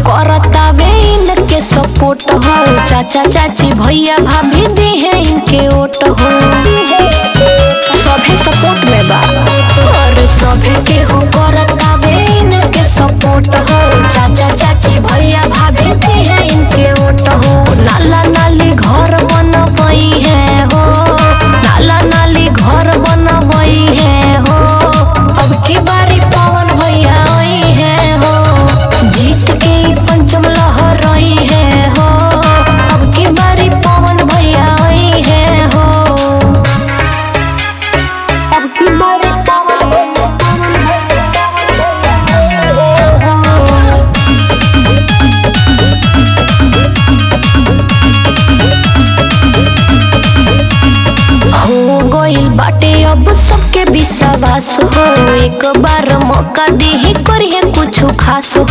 करतावे इनके सपोर्ट हो। चाचा चाची भैया भाभी दी है इनके ओट हो। सभी सपोर्ट में बा और सभी केहू करतावे इनके सपोर्ट हो। चाचा चाची भैया भाभी दी है इनके ओट हो। नाला नाली घर बनबई है हो। नाला नाली घर बनबई है हो। अब की बारी पवन भैया आई है हो। जीत के पंचम लहराई है हो। अब की बारी पवन भैया आई है हो। अब की बारी पवन हो गइल बाटे अब सबके विश्वास हो। एक बार मौका दी करिए कुछ खास हो।